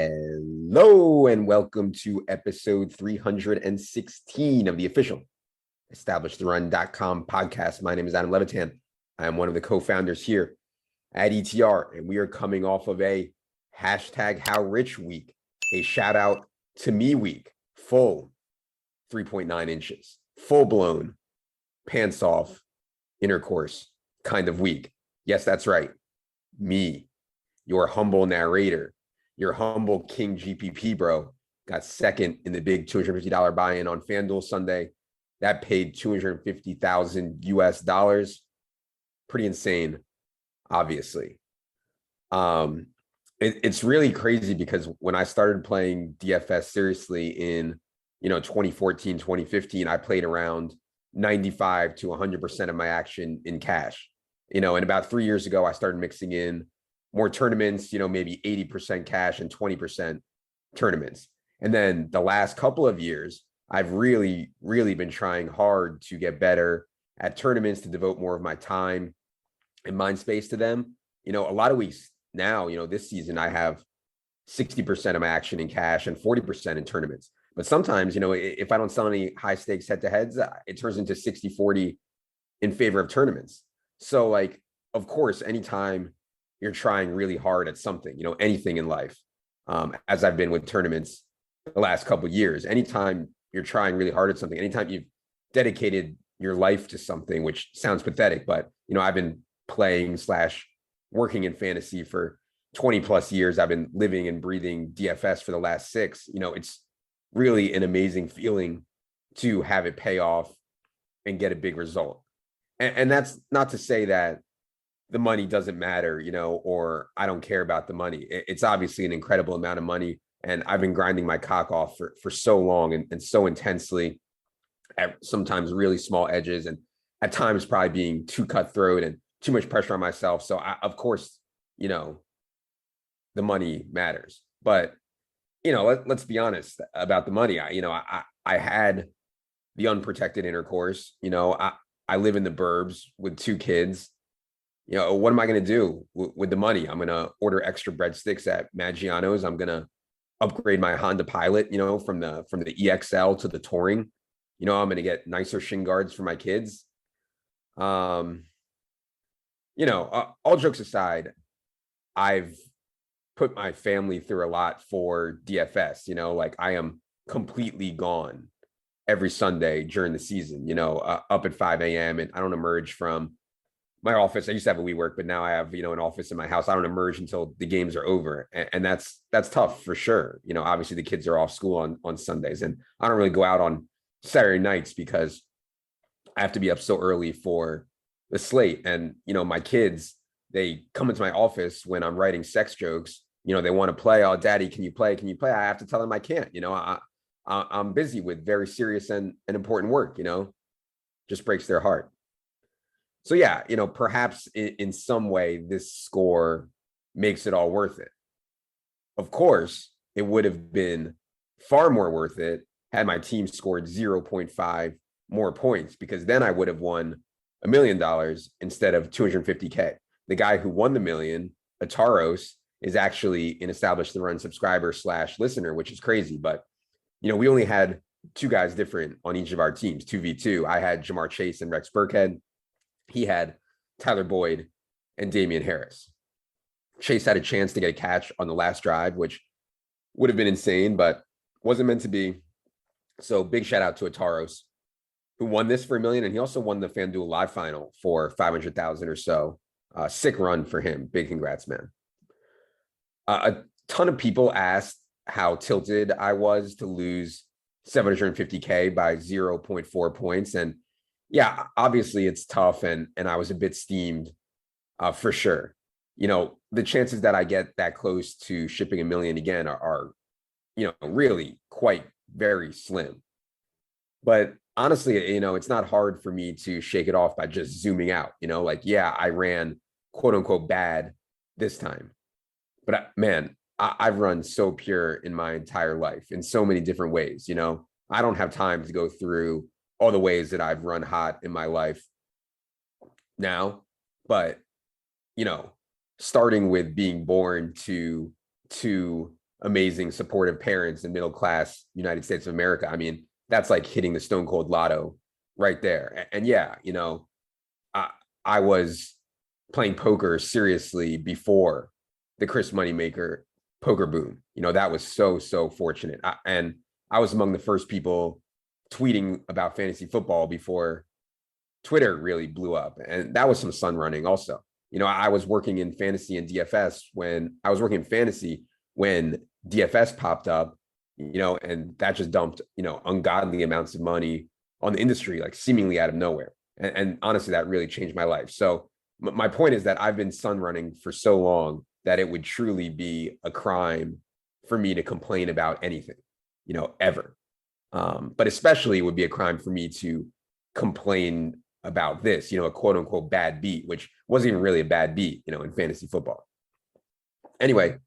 Hello and welcome to episode 316 of the official EstablishTheRun.com podcast. My name is Adam Levitan. I am one of the co-founders here at ETR, and we are coming off of a #HowRich week, a shout out to me week, full 3.9 inches, full blown, pants off, intercourse kind of week. Yes, that's right. Me, your humble narrator, your humble King GPP Bro, got second in the big $250 buy-in on FanDuel Sunday. That paid 250,000 US dollars. Pretty insane, obviously. It's really crazy because when I started playing DFS seriously in 2014, 2015, I played around 95 to 100% of my action in cash. And about 3 years ago, I started mixing in more tournaments, maybe 80% cash and 20% tournaments. And then the last couple of years, I've really, really been trying hard to get better at tournaments, to devote more of my time and mind space to them. A lot of weeks now, this season, I have 60% of my action in cash and 40% in tournaments. But sometimes, if I don't sell any high stakes head to heads, it turns into 60-40 in favor of tournaments. So of course, anytime you're trying really hard at something, anything in life, as I've been with tournaments the last couple of years, anytime you're trying really hard at something, anytime you've dedicated your life to something, which sounds pathetic, but, I've been playing / working in fantasy for 20 plus years. I've been living and breathing DFS for the last 6. It's really an amazing feeling to have it pay off and get a big result. And that's not to say that the money doesn't matter, or I don't care about the money. It's obviously an incredible amount of money. And I've been grinding my cock off for so long and so intensely at sometimes really small edges, and at times probably being too cutthroat and too much pressure on myself. So of course, the money matters, but, let's be honest about the money. I had the unprotected intercourse. I live in the burbs with 2 kids. What am I going to do with the money? I'm going to order extra breadsticks at Maggiano's. I'm going to upgrade my Honda Pilot, from the EXL to the Touring. I'm going to get nicer shin guards for my kids. All jokes aside, I've put my family through a lot for DFS. I am completely gone every Sunday during the season, up at 5 a.m. and I don't emerge from my office. I used to have a WeWork, but now I have, an office in my house. I don't emerge until the games are over. And that's tough for sure. Obviously the kids are off school on Sundays, and I don't really go out on Saturday nights because I have to be up so early for the slate. And, my kids, they come into my office when I'm writing sex jokes. They want to play. Oh, daddy, can you play? Can you play? I have to tell them I can't. I'm busy with very serious and important work, just breaks their heart. So yeah, perhaps in some way this score makes it all worth it. Of course, it would have been far more worth it had my team scored 0.5 more points, because then I would have won $1 million instead of 250K. The guy who won the million, Ataros, is actually an Establish the Run subscriber / listener, which is crazy. But, we only had 2 guys different on each of our teams, 2v2. I had Jamar Chase and Rex Burkhead. He had Tyler Boyd and Damian Harris. Chase had a chance to get a catch on the last drive, which would have been insane, but wasn't meant to be. So big shout out to Ataros, who won this for $1 million. And he also won the FanDuel Live Final for 500,000 or so. Sick run for him. Big congrats, man. A ton of people asked how tilted I was to lose 750K by 0.4 points. And yeah, obviously it's tough. And I was a bit steamed for sure. The chances that I get that close to shipping $1 million again are really quite very slim. But honestly, it's not hard for me to shake it off by just zooming out, yeah, I ran quote unquote bad this time, but man, I've run so pure in my entire life in so many different ways. I don't have time to go through all the ways that I've run hot in my life now, but starting with being born to amazing, supportive parents in middle class United States of America. I mean, that's like hitting the stone cold lotto right there. And yeah, I, I was playing poker seriously before the Chris Moneymaker poker boom. That was so fortunate. And I was among the first people tweeting about fantasy football before Twitter really blew up. And that was some sun running also. I was working in fantasy and DFS when I was working in fantasy when DFS popped up, and that just dumped, ungodly amounts of money on the industry, like seemingly out of nowhere. And honestly, that really changed my life. So my point is that I've been sun running for so long that it would truly be a crime for me to complain about anything, ever. But especially it would be a crime for me to complain about this, a quote unquote bad beat, which wasn't even really a bad beat, in fantasy football. Anyway,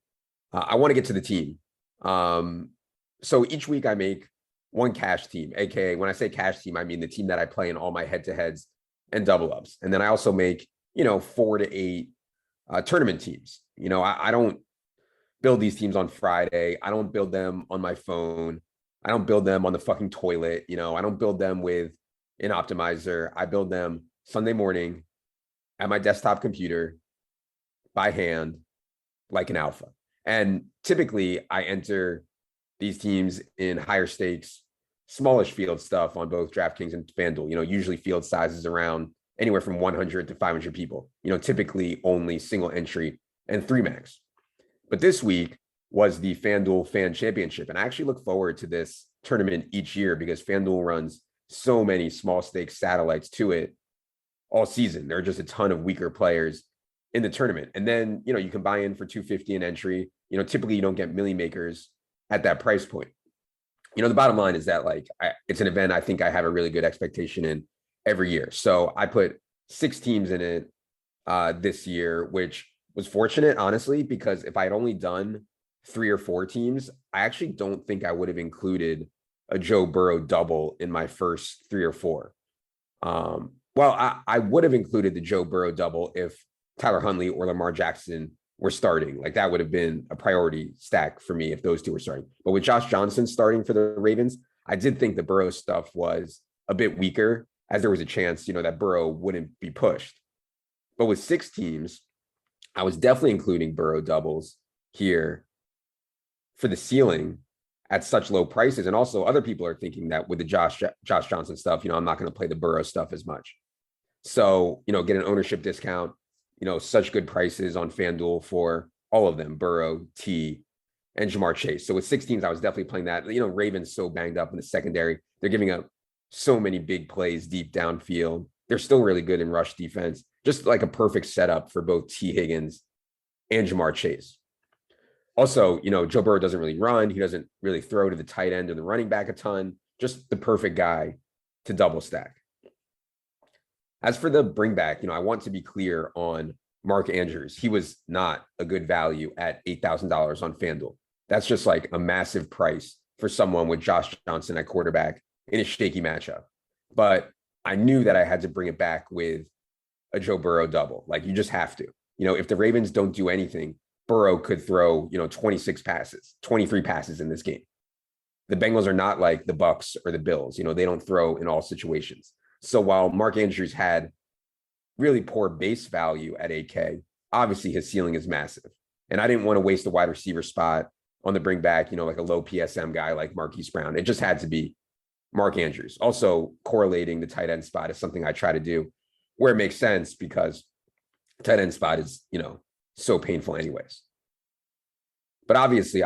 I want to get to the team. So each week I make one cash team, aka when I say cash team, I mean the team that I play in all my head-to-heads and double ups. And then I also make, 4 to 8 tournament teams. I don't build these teams on Friday. I don't build them on my phone. I don't build them on the fucking toilet. I don't build them with an optimizer. I build them Sunday morning at my desktop computer by hand, like an alpha. And typically I enter these teams in higher stakes, smallish field stuff on both DraftKings and FanDuel, usually field sizes around anywhere from 100 to 500 people, typically only single entry and 3 max. But this week was the FanDuel Fan Championship. And I actually look forward to this tournament each year because FanDuel runs so many small stakes satellites to it all season. There are just a ton of weaker players in the tournament. And then, you can buy in for $250 an entry. Typically you don't get milli makers at that price point. The bottom line is that it's an event I think I have a really good expectation in every year. So I put 6 teams in it this year, which was fortunate, honestly, because if I had only done 3 or 4 teams, I actually don't think I would have included a Joe Burrow double in my first 3 or 4. I would have included the Joe Burrow double if Tyler Huntley or Lamar Jackson were starting. Like that would have been a priority stack for me if those two were starting. But with Josh Johnson starting for the Ravens, I did think the Burrow stuff was a bit weaker, as there was a chance, that Burrow wouldn't be pushed. But with 6 teams, I was definitely including Burrow doubles here for the ceiling at such low prices. And also other people are thinking that with the Josh Johnson stuff, I'm not going to play the Burrow stuff as much. So, get an ownership discount, such good prices on FanDuel for all of them, Burrow, T, and Jamar Chase. So with 6 teams, I was definitely playing that. Ravens so banged up in the secondary. They're giving up so many big plays deep downfield. They're still really good in rush defense. Just like a perfect setup for both T. Higgins and Jamar Chase. Also, Joe Burrow doesn't really run. He doesn't really throw to the tight end or the running back a ton. Just the perfect guy to double stack. As for the bring back, I want to be clear on Mark Andrews. He was not a good value at $8,000 on FanDuel. That's just like a massive price for someone with Josh Johnson at quarterback in a shaky matchup. But I knew that I had to bring it back with a Joe Burrow double. Like you just have to. If the Ravens don't do anything, Burrow could throw, 26 passes, 23 passes in this game. The Bengals are not like the Bucks or the Bills. They don't throw in all situations. So while Mark Andrews had really poor base value at 8K, obviously his ceiling is massive. And I didn't want to waste a wide receiver spot on the bring back, like a low PSM guy like Marquise Brown. It just had to be Mark Andrews. Also correlating the tight end spot is something I try to do where it makes sense because tight end spot is, so painful anyways. But obviously,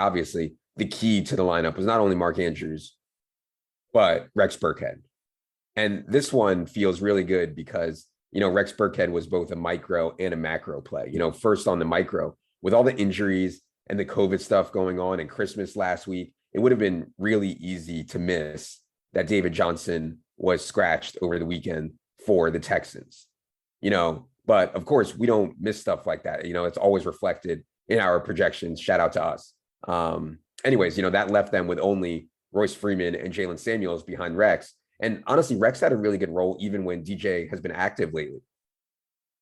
the key to the lineup was not only Mark Andrews, but Rex Burkhead. And this one feels really good because, Rex Burkhead was both a micro and a macro play. First on the micro, with all the injuries and the COVID stuff going on and Christmas last week, it would have been really easy to miss that David Johnson was scratched over the weekend for the Texans. But of course, we don't miss stuff like that. It's always reflected in our projections. Shout out to us. Anyways, that left them with only Royce Freeman and Jalen Samuels behind Rex. And honestly, Rex had a really good role even when DJ has been active lately.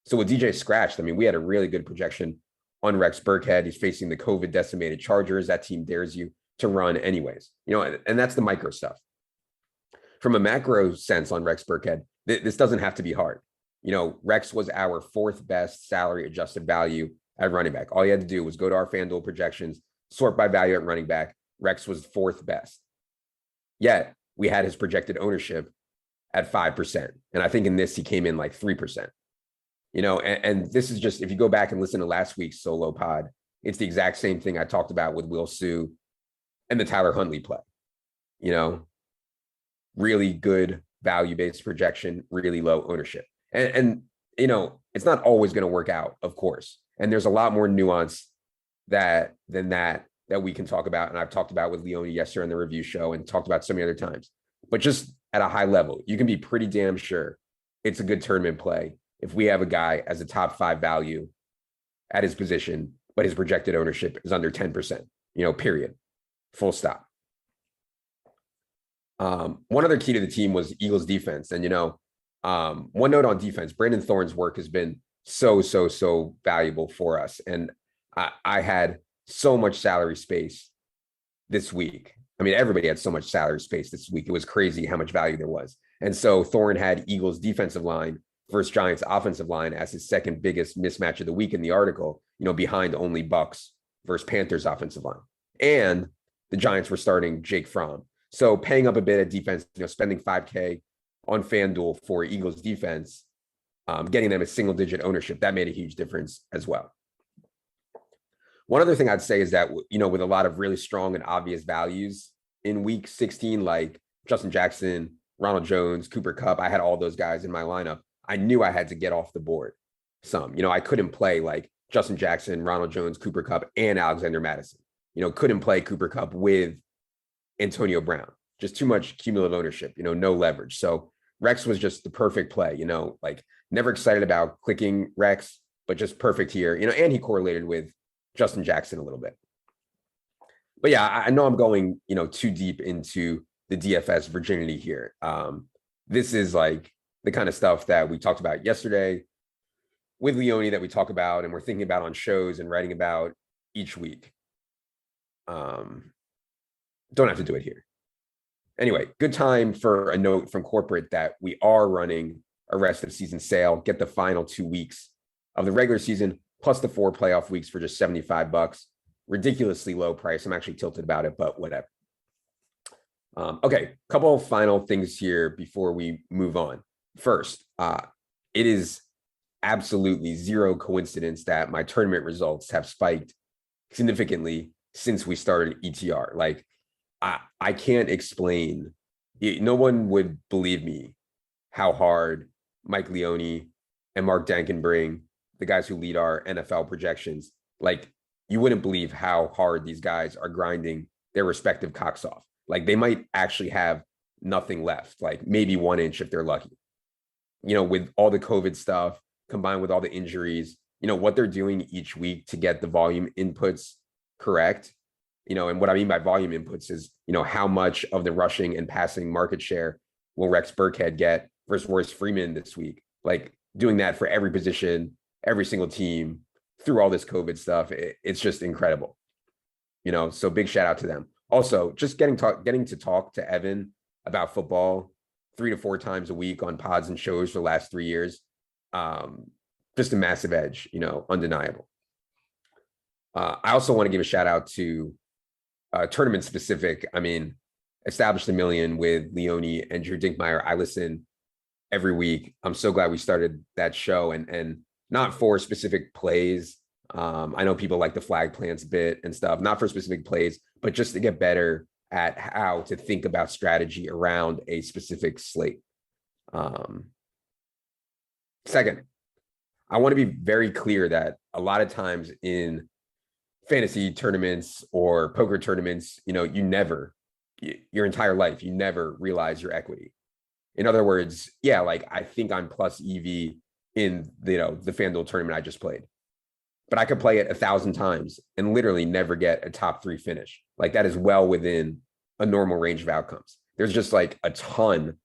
So with DJ scratched, we had a really good projection on Rex Burkhead. He's facing the COVID decimated Chargers. That team dares you to run anyways, and that's the micro stuff. From a macro sense on Rex Burkhead, this doesn't have to be hard. Rex was our 4th best salary adjusted value at running back. All you had to do was go to our FanDuel projections, sort by value at running back. Rex was 4th best. Yet we had his projected ownership at 5%. And I think in this, he came in like 3%. And this is just, if you go back and listen to last week's solo pod, it's the exact same thing I talked about with Will Sue and the Tyler Huntley play. Really good value-based projection, really low ownership. And it's not always going to work out, of course. And there's a lot more nuance than that we can talk about. And I've talked about with Leone yesterday on the review show and talked about so many other times. But just at a high level, you can be pretty damn sure it's a good tournament play if we have a guy as a top 5 value at his position, but his projected ownership is under 10%, period. Full stop. One other key to the team was Eagles defense. And, one note on defense, Brandon Thorne's work has been so valuable for us. And I had so much salary space this week. I mean, everybody had so much salary space this week. It was crazy how much value there was. And so Thorne had Eagles defensive line versus Giants offensive line as his second biggest mismatch of the week in the article, behind only Bucks versus Panthers offensive line. And the Giants were starting Jake Fromm. So paying up a bit at defense, spending $5K on FanDuel for Eagles defense, getting them a single-digit ownership, that made a huge difference as well. One other thing I'd say is that, with a lot of really strong and obvious values in week 16, like Justin Jackson, Ronald Jones, Cooper Kupp, I had all those guys in my lineup. I knew I had to get off the board some. I couldn't play like Justin Jackson, Ronald Jones, Cooper Kupp, and Alexander Madison. Couldn't play Cooper Kupp with Antonio Brown. Just too much cumulative ownership, no leverage. So Rex was just the perfect play, never excited about clicking Rex, but just perfect here, and he correlated with Justin Jackson a little bit. But yeah, I know I'm going, too deep into the DFS virginity here. This is like the kind of stuff that we talked about yesterday with Leone that we talk about and we're thinking about on shows and writing about each week. Don't have to do it here. Anyway, good time for a note from corporate that we are running a rest of season sale. Get the final 2 weeks of the regular season plus the 4 playoff weeks for just $75. Ridiculously low price. I'm actually tilted about it, but whatever. Okay, couple of final things here before we move on. First, it is absolutely zero coincidence that my tournament results have spiked significantly since we started ETR. Like, I can't explain. No one would believe me how hard Mike Leone and Mark Dankenbring, the guys who lead our NFL projections, like, you wouldn't believe how hard these guys are grinding their respective cocks off. Like, they might actually have nothing left, like maybe 1 inch if they're lucky. With all the COVID stuff combined with all the injuries, what they're doing each week to get the volume inputs correct. And what I mean by volume inputs is, how much of the rushing and passing market share will Rex Burkhead get versus Royce Freeman this week? Like, doing that for every position, every single team through all this COVID stuff. It's just incredible. So big shout out to them. Also, just getting to talk to Evan about football 3 to 4 times a week on pods and shows for the last 3 years. Just a massive edge, undeniable. I also want to give a shout out to tournament specific. I mean, Established a Million with Leone and Drew Dinkmeyer. I listen every week. I'm so glad we started that show and not for specific plays. I know people like the flag plants bit and stuff, not for specific plays, but just to get better at how to think about strategy around a specific slate. Second, I want to be very clear that a lot of times in fantasy tournaments or poker tournaments, your entire life, you never realize your equity. In other words, yeah, like I think I'm plus EV in the FanDuel tournament I just played, but I could play it 1,000 times and literally never get a top 3 finish. Like, that is well within a normal range of outcomes. There's just like a ton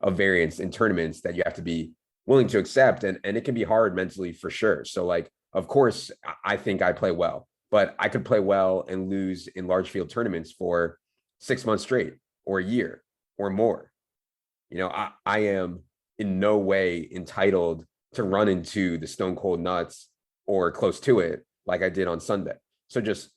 of variance in tournaments that you have to be willing to accept. And it can be hard mentally for sure. So like, of course, I think I play well, but I could play well and lose in large field tournaments for 6 months straight or a year or more. I am in no way entitled to run into the stone cold nuts or close to it like I did on Sunday. So just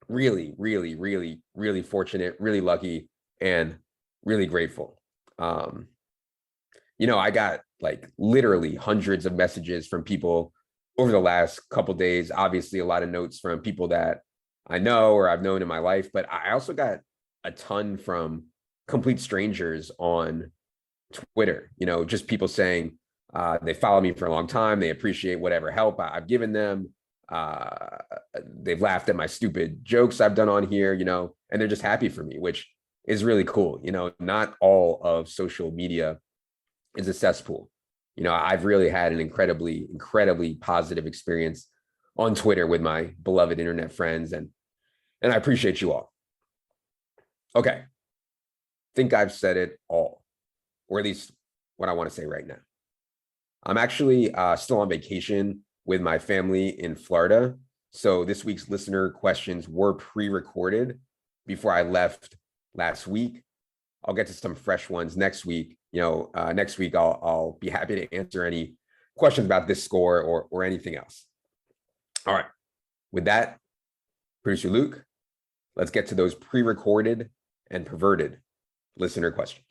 really, really, really, really fortunate, really lucky, and really grateful. I got like literally hundreds of messages from people over the last couple of days. Obviously, a lot of notes from people that I know or I've known in my life, but I also got a ton from complete strangers on Twitter. Just people saying they follow me for a long time. They appreciate whatever help I've given them. They've laughed at my stupid jokes I've done on here, and they're just happy for me, which is really cool. Not all of social media is a cesspool. I've really had an incredibly, incredibly positive experience on Twitter with my beloved internet friends, and I appreciate you all. Okay. I think I've said it all, or at least what I want to say right now. I'm actually still on vacation with my family in Florida. So this week's listener questions were pre-recorded before I left last week. I'll get to some fresh ones next week. Next week I'll be happy to answer any questions about this score or anything else. All right. With that, producer Luke, let's get to those pre-recorded and perverted listener questions.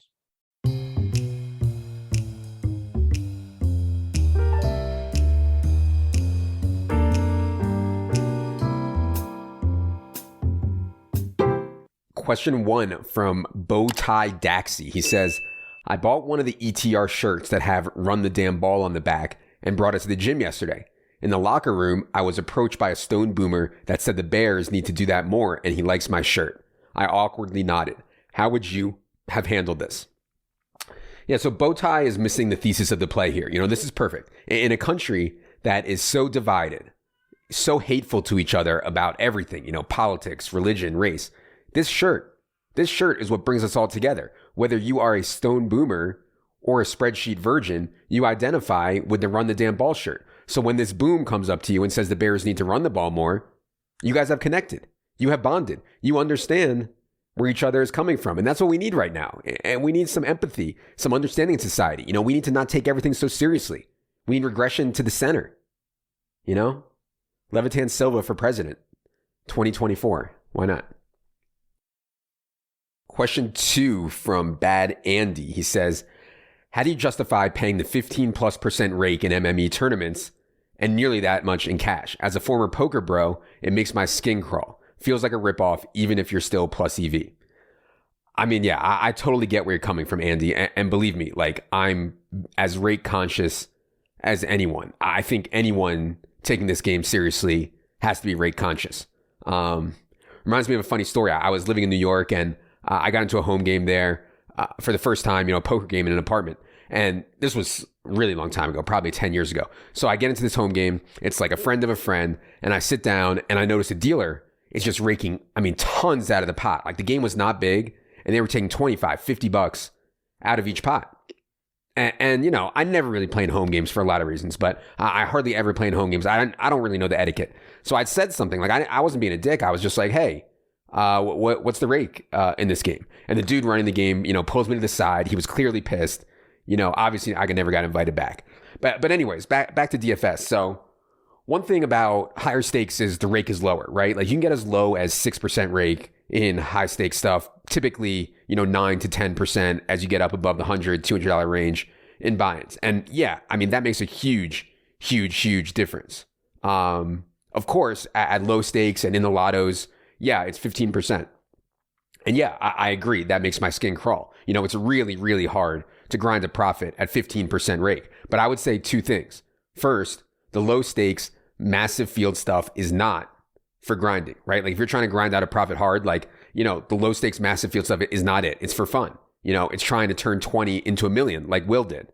Question 1 from Bowtie Daxi. He says, I bought one of the ETR shirts that have "Run the Damn Ball" on the back and brought it to the gym yesterday. In the locker room, I was approached by a stone boomer that said the Bears need to do that more and he likes my shirt. I awkwardly nodded. How would you have handled this? Yeah, so Bowtie is missing the thesis of the play here. This is perfect. In a country that is so divided, so hateful to each other about everything, politics, religion, race, This shirt is what brings us all together. Whether you are a stone boomer or a spreadsheet virgin, you identify with the "Run the Damn Ball" shirt. So when this boom comes up to you and says the Bears need to run the ball more, you guys have connected. You have bonded. You understand where each other is coming from. And that's what we need right now. And we need some empathy, some understanding in society. We need to not take everything so seriously. We need regression to the center. Levitan Silva for president, 2024. Why not? Question 2 from Bad Andy. He says, how do you justify paying the 15+% rake in MME tournaments and nearly that much in cash? As a former poker bro, it makes my skin crawl. Feels like a ripoff, even if you're still plus EV. I mean, yeah, I totally get where you're coming from, Andy. And believe me, I'm as rake conscious as anyone. I think anyone taking this game seriously has to be rake conscious. Reminds me of a funny story. I was living in New York and I got into a home game there for the first time, a poker game in an apartment. And this was a really long time ago, probably 10 years ago. So I get into this home game. It's like a friend of a friend. And I sit down and I notice a dealer is just raking, tons out of the pot. Like the game was not big and they were taking $25, $50 out of each pot. And I never really play in home games for a lot of reasons, but I hardly ever play in home games. I don't really know the etiquette. So I'd said something like, I wasn't being a dick. I was just like, hey, what's the rake in this game? And the dude running the game, pulls me to the side. He was clearly pissed. Obviously I never got invited back. But anyways, back to DFS. So one thing about higher stakes is the rake is lower, right? Like you can get as low as 6% rake in high stakes stuff. Typically, 9 to 10% as you get up above the $100, $200 range in buy-ins. And yeah, that makes a huge, huge, huge difference. Of course, at low stakes and in the lottos, yeah, it's 15%. And yeah, I agree. That makes my skin crawl. It's really, really hard to grind a profit at 15% rake. But I would say 2 things. First, the low stakes, massive field stuff is not for grinding, right? Like if you're trying to grind out a profit hard, the low stakes, massive field stuff is not it. It's for fun. It's trying to turn 20 into a million like Will did.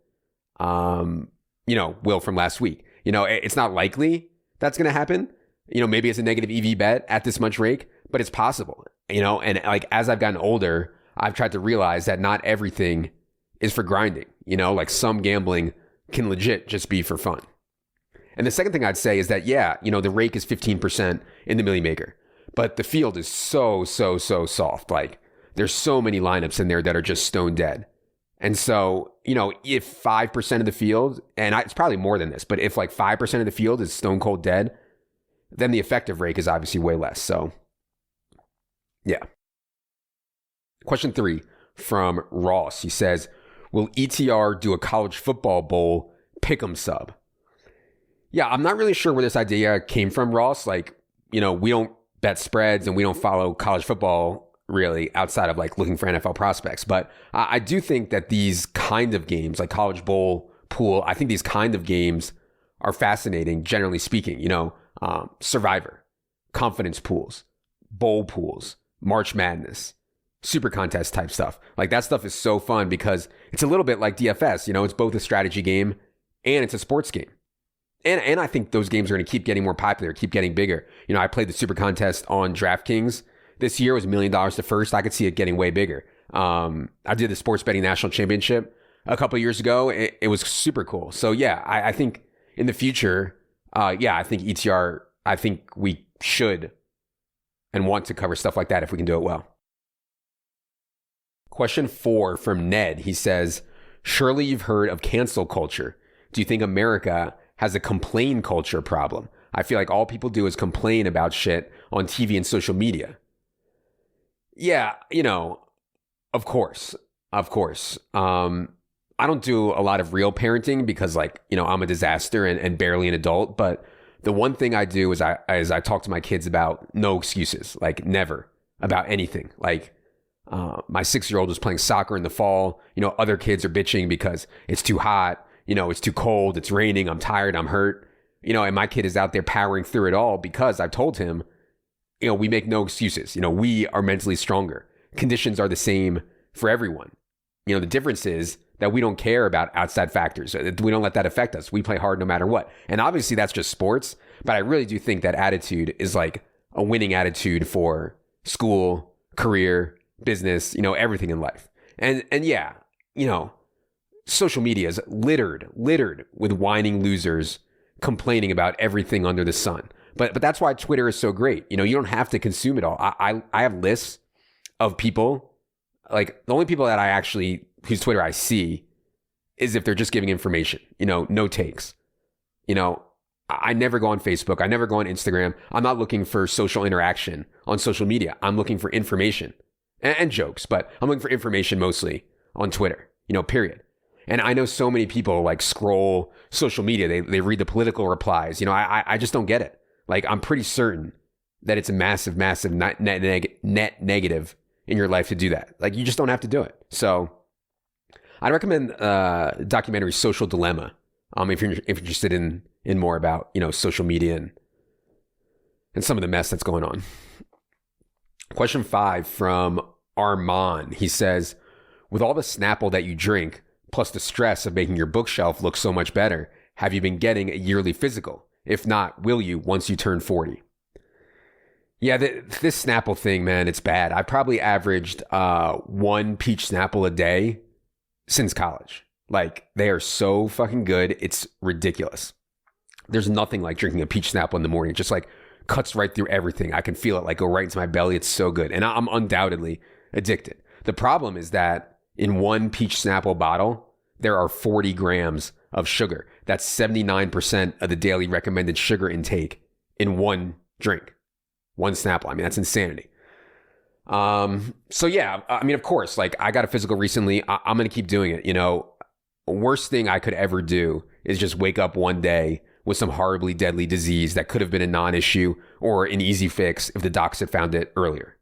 Will from last week. It's not likely that's going to happen. Maybe it's a negative EV bet at this much rake, but it's possible, and as I've gotten older, I've tried to realize that not everything is for grinding, some gambling can legit just be for fun. And the second thing I'd say is that, yeah, the rake is 15% in the Millie Maker, but the field is so soft. Like, there's so many lineups in there that are just stone dead. And so, if 5% of the field, and it's probably more than this, but if like 5% of the field is stone cold dead, then the effective rake is obviously way less. So, yeah. Question 3 from Ross. He says, will ETR do a college football bowl pick'em sub? Yeah, I'm not really sure where this idea came from, Ross. Like, we don't bet spreads and we don't follow college football really outside of like looking for NFL prospects. But I do think that these kind of games, like college bowl pool, I think these kind of games are fascinating, generally speaking. Survivor, confidence pools, bowl pools, March Madness, super contest type stuff. Like, that stuff is so fun because it's a little bit like DFS. It's both a strategy game and it's a sports game. And I think those games are going to keep getting more popular, keep getting bigger. I played the super contest on DraftKings this year. It was $1 million to first. I could see it getting way bigger. I did the sports betting national championship a couple of years ago. It was super cool. So yeah, I think in the future, I think ETR, I think we should and want to cover stuff like that if we can do it well. Question 4 from Ned. He says, surely you've heard of cancel culture. Do you think America has a complain culture problem? I feel like all people do is complain about shit on TV and social media. Yeah, of course. I don't do a lot of real parenting because I'm a disaster and barely an adult. But the one thing I do is I talk to my kids about no excuses, like never about anything. Like my 6-year-old was playing soccer in the fall. Other kids are bitching because it's too hot. It's too cold. It's raining. I'm tired. I'm hurt. And my kid is out there powering through it all because I've told him, we make no excuses. We are mentally stronger. Conditions are the same for everyone. The difference is that we don't care about outside factors. We don't let that affect us. We play hard no matter what. And obviously that's just sports, but I really do think that attitude is like a winning attitude for school, career, business, everything in life. And yeah, social media is littered with whining losers complaining about everything under the sun. But that's why Twitter is so great. You don't have to consume it all. I have lists of people, like the only people that I actually, whose Twitter I see is if they're just giving information, no takes. I never go on Facebook. I never go on Instagram. I'm not looking for social interaction on social media. I'm looking for information and jokes, but I'm looking for information mostly on Twitter, period. And I know so many people like scroll social media. They read the political replies. I just don't get it. Like, I'm pretty certain that it's a massive net negative in your life to do that. Like, you just don't have to do it. So I'd recommend the documentary Social Dilemma if you're interested in more about, social media and some of the mess that's going on. Question 5 from Armand. He says, with all the Snapple that you drink, plus the stress of making your bookshelf look so much better, have you been getting a yearly physical? If not, will you once you turn 40? Yeah, this Snapple thing, man, it's bad. I've probably averaged 1 peach Snapple a day since college. Like, they are so fucking good. It's ridiculous. There's nothing like drinking a peach Snapple in the morning. It just like cuts right through everything. I can feel it like go right into my belly. It's so good. And I'm undoubtedly addicted. The problem is that in 1 peach Snapple bottle, there are 40 grams of sugar. That's 79% of the daily recommended sugar intake in one drink, 1 Snapple. I mean, that's insanity. So yeah, I mean, of course, like I got a physical recently. I'm going to keep doing it. Worst thing I could ever do is just wake up one day with some horribly deadly disease that could have been a non-issue or an easy fix if the docs had found it earlier.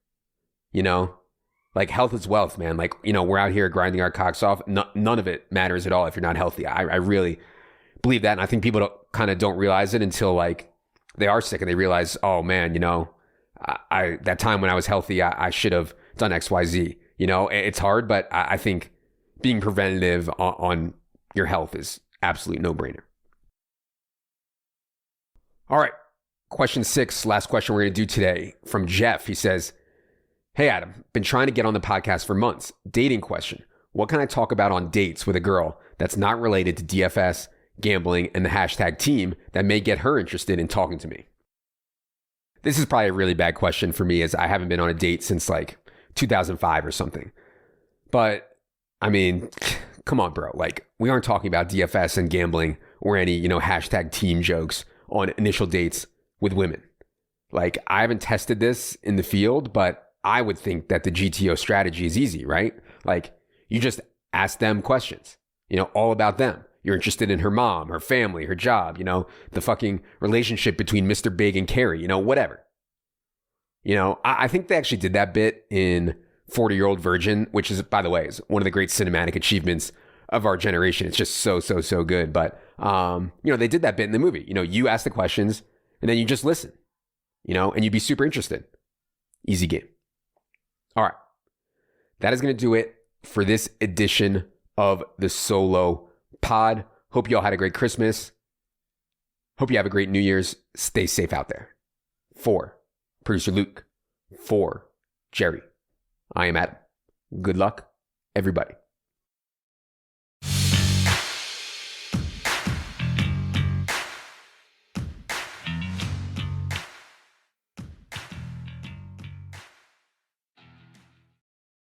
Like, health is wealth, man. Like, we're out here grinding our cocks off. None of it matters at all if you're not healthy. I really believe that. And I think people don't realize it until like they are sick and they realize, oh man, I that time when I was healthy, I should have done X, Y, Z. It's hard, but I think being preventative on your health is absolutely no brainer. All right. Question 6, last question we're going to do today from Jeff. He says, hey, Adam, been trying to get on the podcast for months. Dating question. What can I talk about on dates with a girl that's not related to DFS gambling, and the hashtag team that may get her interested in talking to me? This is probably a really bad question for me, as I haven't been on a date since like 2005 or something. But I mean, come on, bro. Like, we aren't talking about DFS and gambling or any, hashtag team jokes on initial dates with women. Like, I haven't tested this in the field, but I would think that the GTO strategy is easy, right? Like, you just ask them questions, all about them. You're interested in her mom, her family, her job, the fucking relationship between Mr. Big and Carrie, whatever. I think they actually did that bit in 40-Year-Old Virgin, which is, by the way, is one of the great cinematic achievements of our generation. It's just so good. But, they did that bit in the movie. You ask the questions and then you just listen, and you'd be super interested. Easy game. All right. That is going to do it for this edition of the Solo Pod. Hope you all had a great Christmas. Hope you have a great New Year's. Stay safe out there. For Producer Luke. For Jerry. I am Adam. Good luck, everybody.